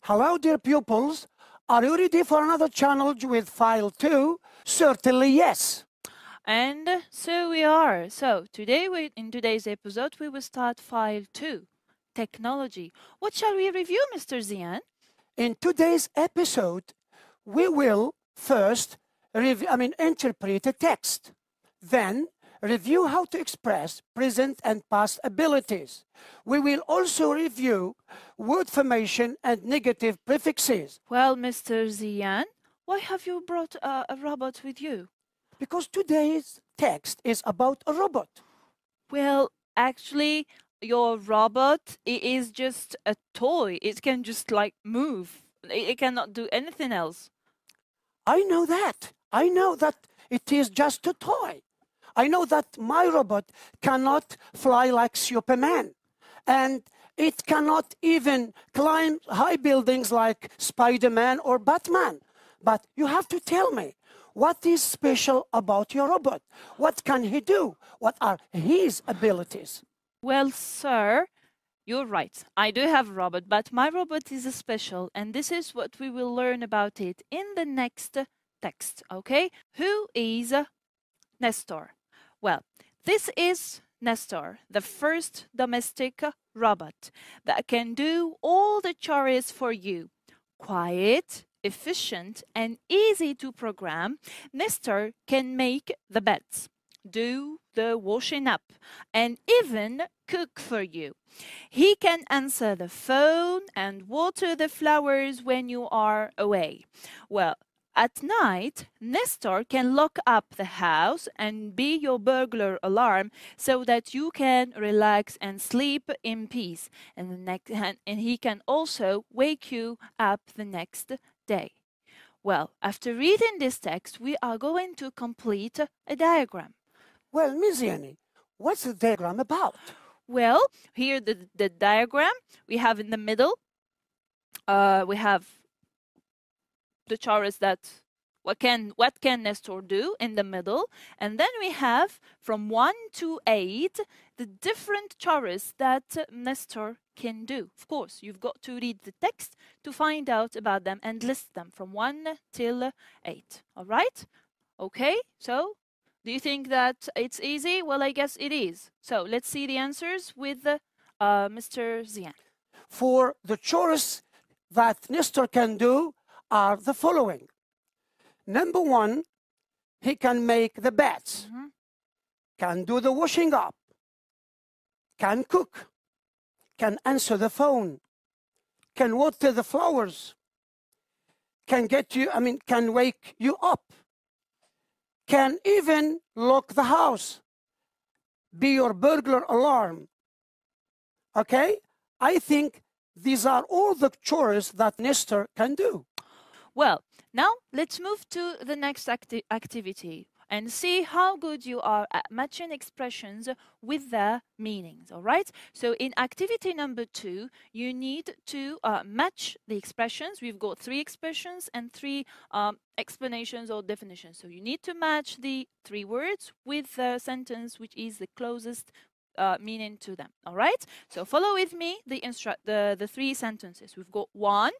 Hello, dear pupils. Are you ready for another challenge with file 2? Certainly yes. And so we are. So today, in today's episode, we will start file 2, technology. What shall we review, Mr. Zian? In today's episode, we will first interpret a text, then review how to express present and past abilities. We will also review word formation and negative prefixes. Well, Mr. Zian, why have you brought a robot with you? Because today's text is about a robot. Well, actually, your robot is just a toy. It can just like move. It cannot do anything else. I know that. I know that it is just a toy. I know that my robot cannot fly like Superman, and it cannot even climb high buildings like Spider-Man or Batman. But you have to tell me, what is special about your robot? What can he do? What are his abilities? Well, sir, you're right. I do have a robot, but my robot is special, and this is what we will learn about it in the next text, okay? Who is Nestor? Well, this is Nestor, the first domestic robot that can do all the chores for you. Quiet, efficient, and easy to program, Nestor can make the beds, do the washing up, and even cook for you. He can answer the phone and water the flowers when you are away. Well, at night, Nestor can lock up the house and be your burglar alarm so that you can relax and sleep in peace. And he can also wake you up the next day. Well, after reading this text, we are going to complete a diagram. Well, Ms. Yanni, what's the diagram about? Well, here the diagram we have in the middle. We have the chores that what can Nestor do in the middle, and then we have from 1 to 8 the different chores that Nestor can do. Of course, you've got to read the text to find out about them and list them from 1 till 8. All right? Okay, so do you think that it's easy? Well, I guess it is. So let's see the answers with Mr. Zian. For the chores that Nestor can do are the following. Number 1, he can make the beds, can do the washing up, can cook, can answer the phone, can water the flowers, can wake you up, can even lock the house, be your burglar alarm. Okay? I think these are all the chores that Nestor can do. Well, now let's move to the next activity and see how good you are at matching expressions with their meanings, all right? So in activity number 2, you need to match the expressions. We've got 3 expressions and 3 explanations or definitions. So you need to match the 3 words with the sentence which is the closest meaning to them, all right? So follow with me the 3 sentences. We've got 1,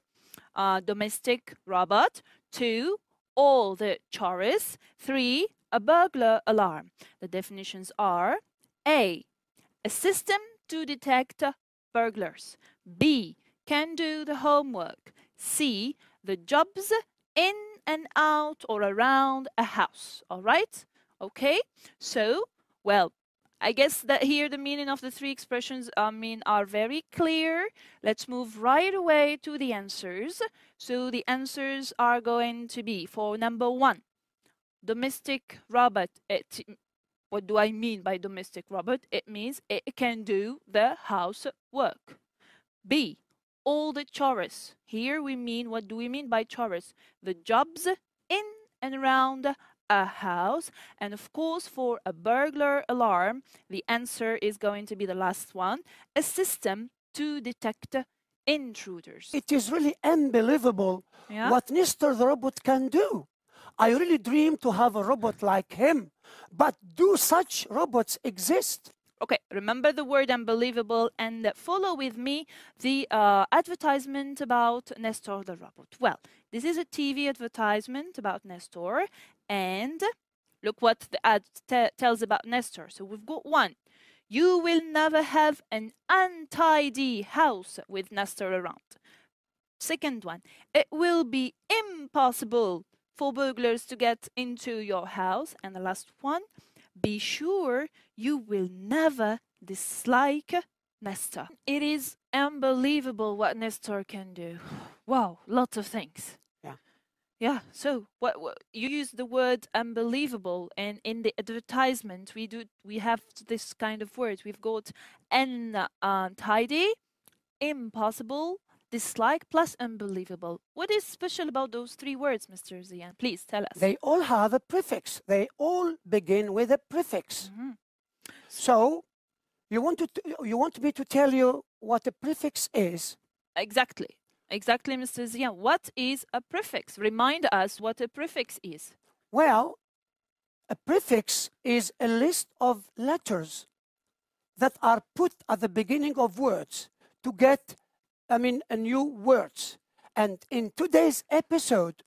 domestic robot, 2, all the chores, 3, a burglar alarm. The definitions are A, a system to detect burglars. B, can do the homework. C, the jobs in and out or around a house. All right? Okay? So, well, I guess that here the meaning of the 3 expressions are very clear. Let's move right away to the answers. So the answers are going to be for number 1, domestic robot. What do I mean by domestic robot? It means it can do the housework. B, all the chores. Here we mean, what do we mean by chores? The jobs in and around a house. And of course, for a burglar alarm, the answer is going to be the last one, a system to detect intruders. It is really unbelievable what Nestor the robot can do. I really dream to have a robot like him. But do such robots exist? Okay, remember the word unbelievable and follow with me the advertisement about Nestor the robot. Well, this is a TV advertisement about Nestor, and look what the ad tells about Nestor. So we've got one. You will never have an untidy house with Nestor around. Second one, it will be impossible for burglars to get into your house. And the last one, be sure you will never dislike Nestor. It is unbelievable what Nestor can do. Wow, lots of things. Yeah, so what you use the word unbelievable, and in the advertisement we have this kind of words. We've got untidy, impossible, dislike plus unbelievable. What is special about those three words, Mr. Zian? Please tell us. They all have a prefix. They all begin with a prefix. So you want me to tell you what a prefix is? Exactly. Exactly, Mr. Zian. What is a prefix? Remind us what a prefix is. Well, a prefix is a list of letters that are put at the beginning of words to get, a new words. And in today's episode,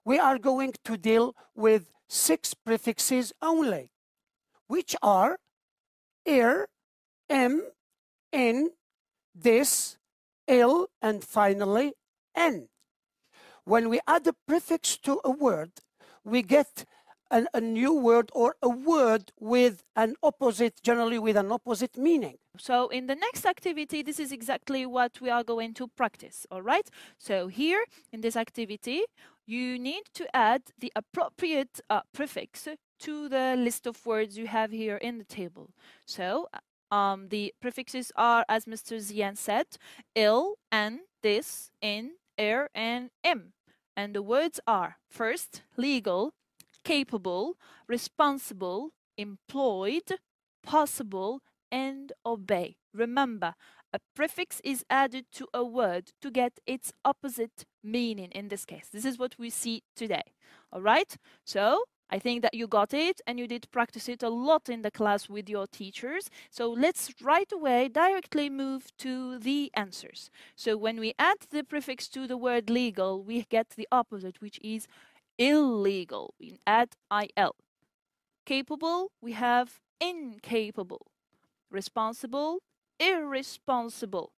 we are going to deal with 6 prefixes only, which are ir, in, this, il, and finally n. When we add a prefix to a word, we get a new word or a word with an opposite, generally with an opposite meaning. So in the next activity, this is exactly what we are going to practice, all right? So here in this activity, you need to add the appropriate prefix to the list of words you have here in the table. So the prefixes are, as Mr. Zian said, il, and, this, in, er, and im. And the words are first, legal, capable, responsible, employed, possible, and obey. Remember, a prefix is added to a word to get its opposite meaning in this case. This is what we see today. All right? So I think that you got it and you did practice it a lot in the class with your teachers. So let's right away directly move to the answers. So when we add the prefix to the word legal, we get the opposite, which is illegal. We add il. Capable, we have incapable. Responsible, irresponsible.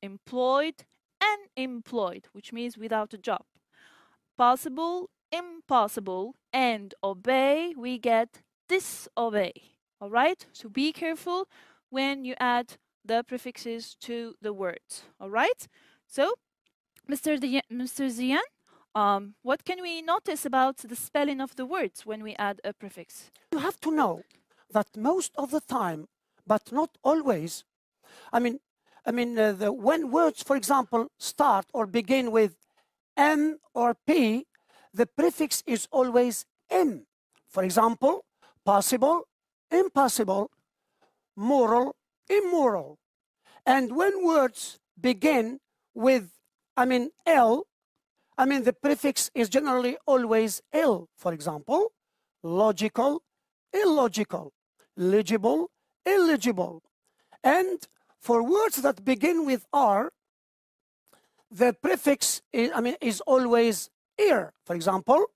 Employed, unemployed, which means without a job. Possible, impossible, and obey, we get disobey. All right? So be careful when you add the prefixes to the words. All right? So, Mr. Zian, what can we notice about the spelling of the words when we add a prefix? You have to know that most of the time, but not always, when words, for example, start or begin with M or P, the prefix is always M. For example, possible, impossible, moral, immoral. And when words begin with, L, the prefix is generally always L. For example, logical, illogical, legible, illegible. And for words that begin with R, the prefix is always ir. For example,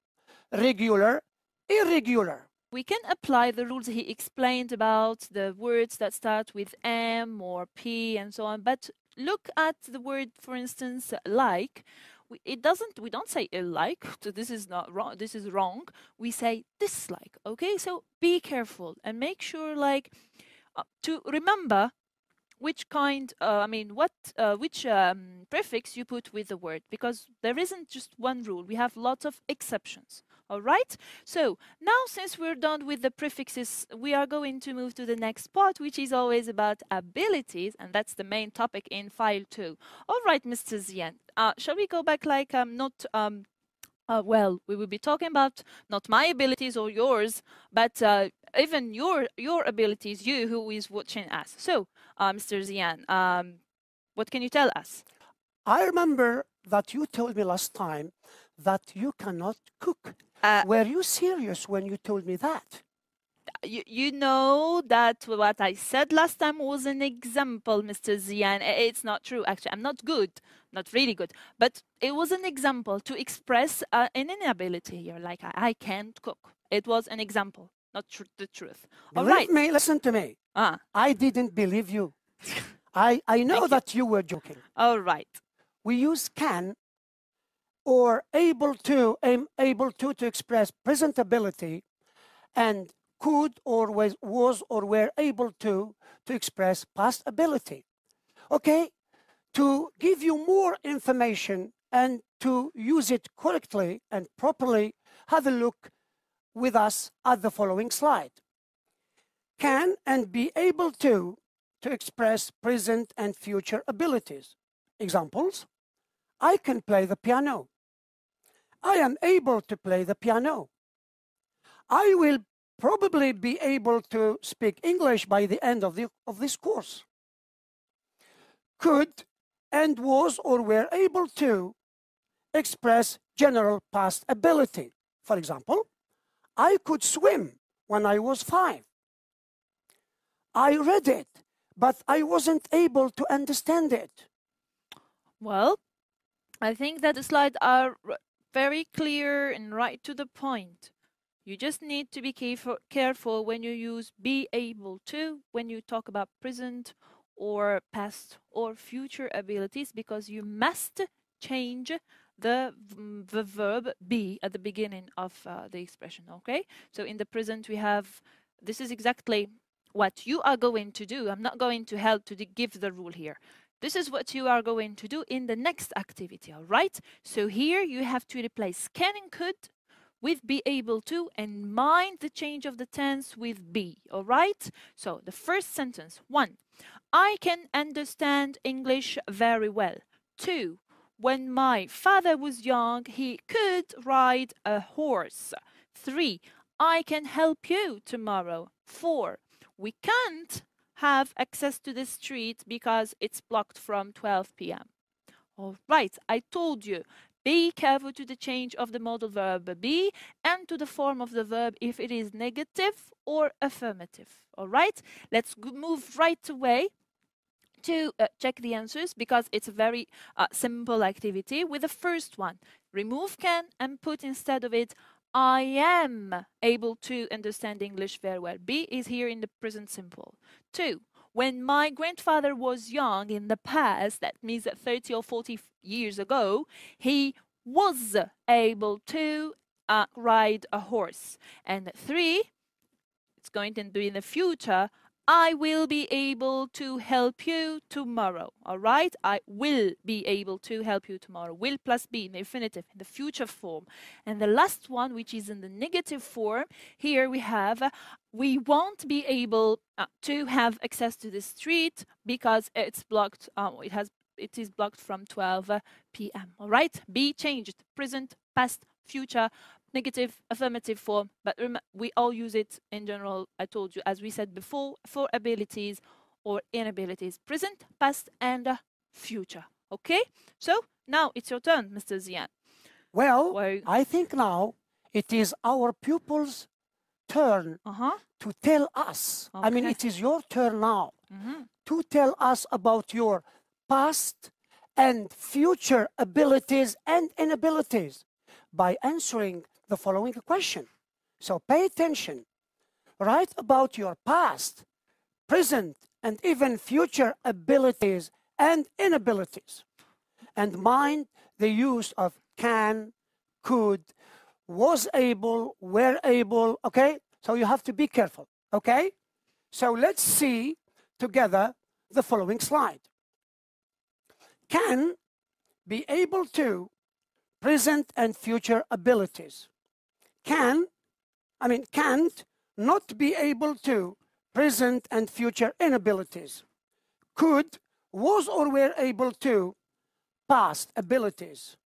regular, irregular. We can apply the rules he explained about the words that start with M or P and so on. But look at the word, for instance, like. We don't say like, so this is not wrong, this is wrong. We say dislike, okay? So be careful and make sure to remember which kind, which prefix you put with the word, because there isn't just one rule. We have lots of exceptions. All right? So now, since we're done with the prefixes, we are going to move to the next part, which is always about abilities, and that's the main topic in file 2. All right, Mr. Zian, shall we go back well, we will be talking about not my abilities or yours, but even your abilities, you who is watching us. So, Mr. Zian, what can you tell us? I remember that you told me last time that you cannot cook. Were you serious when you told me that? You know that what I said last time was an example, Mr. Zian. It's not true, actually. I'm not good, not really good, but it was an example to express an inability here. Like, I can't cook. It was an example, not the truth. All Believe right. me, listen to me. I didn't believe you. I know that you were joking. All right. We use can or able to express presentability, and could or was or were able to express past ability. Okay, to give you more information and to use it correctly and properly, have a look with us at the following slide. Can and be able to express present and future abilities. Examples: I can play the piano. I am able to play the piano. I will probably be able to speak English by the end of this course. Could and was or were able to express general past ability. For example, I could swim when I was 5. I read it, but I wasn't able to understand it. Well, I think that the slides are very clear and right to the point. You just need to be careful when you use be able to when you talk about present or past or future abilities, because you must change the verb be at the beginning of the expression, okay? So in the present we have, this is exactly what you are going to do. I'm not going to help to give the rule here. This is what you are going to do in the next activity, all right? So here you have to replace can and could with be able to, and mind the change of the tense with be, all right? So the first sentence, 1, I can understand English very well. 2, when my father was young, he could ride a horse. 3, I can help you tomorrow. 4, we can't have access to the street because it's blocked from 12 p.m. All right, I told you, be careful to the change of the modal verb be and to the form of the verb if it is negative or affirmative. All right, let's move right away to check the answers, because it's a very simple activity. With the first one, remove can and put instead of it I am able to understand English very well. Be is here in the present simple. 2, when my grandfather was young in the past, that means that 30 or 40 years ago, he was able to ride a horse. And 3, it's going to be in the future, I will be able to help you tomorrow. All right? I will be able to help you tomorrow. Will plus be in the infinitive, in the future form. And the last one, which is in the negative form, here we have, we won't be able to have access to the street because it's blocked. It is blocked from 12 p.m. All right? Be changed. Present, past, future, negative, affirmative form, but we all use it in general, I told you, as we said before, for abilities or inabilities, present, past, and future. Okay? So now it's your turn, Mr. Zian. Well, I think now it is our pupils' turn to tell us. Okay. I mean, it is your turn now to tell us about your past and future abilities and inabilities by answering the following question. So pay attention. Write about your past, present, and even future abilities and inabilities. And mind the use of can, could, was able, were able, okay? So you have to be careful, okay? So let's see together the following slide. Can, be able to, present and future abilities. Can't, not be able to, present and future inabilities. Could, was or were able to, past abilities.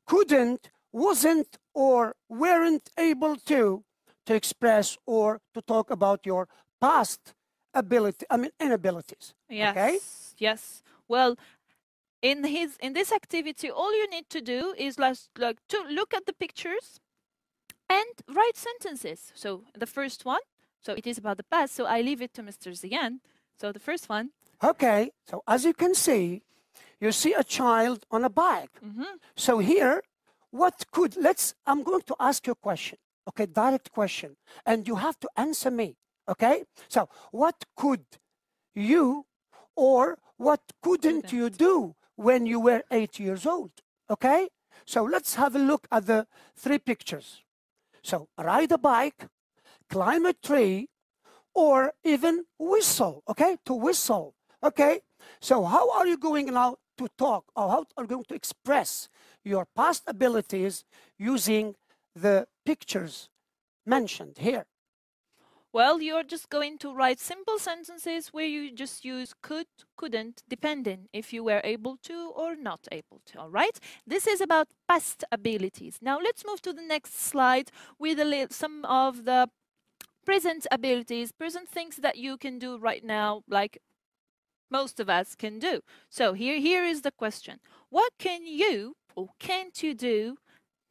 Couldn't, wasn't or weren't able to express or to talk about your past inabilities. Yes. Okay? Yes. Well, in this activity, all you need to do is like to look at the pictures and write sentences. So the first one, So it is about the past. So I leave it to Mr. Zian. So the first one. Okay, so as you can see, you see a child on a bike. So here, I'm going to ask you a question, okay, direct question, and you have to answer me, okay? So what could you or what couldn't you do when you were 8 years old, okay? So let's have a look at the 3 pictures. So ride a bike, climb a tree, or even whistle, okay? To whistle, okay? So how are you going now to talk, or how are you going to express your past abilities using the pictures mentioned here? Well, you're just going to write simple sentences where you just use could, couldn't, depending if you were able to or not able to, all right? This is about past abilities. Now let's move to the next slide with some of the present abilities, present things that you can do right now, like most of us can do. So here is the question. What can you or can't you do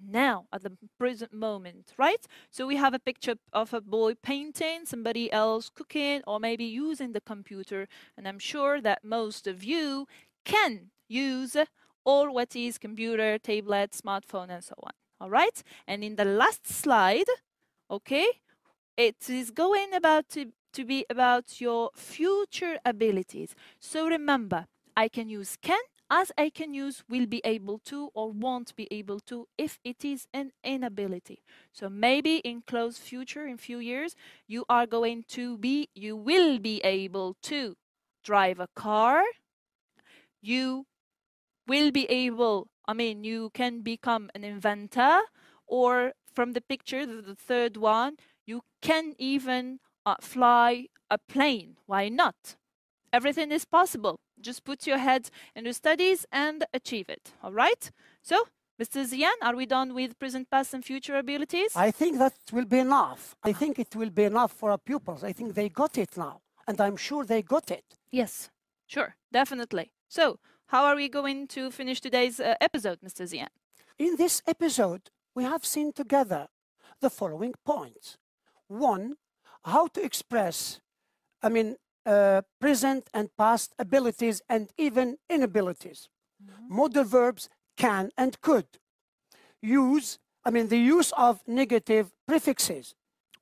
now at the present moment, right? So we have a picture of a boy painting, somebody else cooking, or maybe using the computer. And I'm sure that most of you can use all what is computer, tablet, smartphone, and so on. All right? And in the last slide, okay, it is going about to be about your future abilities. So remember, I can use can as I can use will be able to or won't be able to if it is an inability. So maybe in close future, in few years, you will be able to drive a car. You will be able, you can become an inventor, or from the picture, the third one, you can even fly a plane. Why not? Everything is possible. Just put your head in the studies and achieve it. All right? So, Mr. Zian, are we done with present, past, and future abilities? I think that will be enough. I think it will be enough for our pupils. I think they got it now, and I'm sure they got it. Yes, sure, definitely. So, how are we going to finish today's episode, Mr. Zian? In this episode, we have seen together the following points. 1, how to express, present and past abilities and even inabilities. Modal verbs can and could. The use of negative prefixes.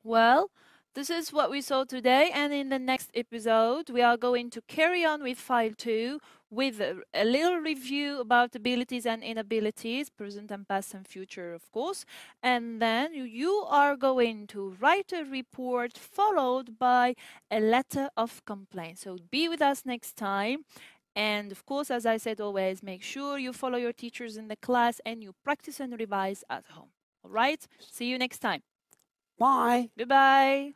Well, this is what we saw today, and in the next episode, we are going to carry on with file 2 with a little review about abilities and inabilities, present and past and future, of course. And then you are going to write a report followed by a letter of complaint. So be with us next time. And of course, as I said always, make sure you follow your teachers in the class and you practice and revise at home. All right? See you next time. Bye. Goodbye.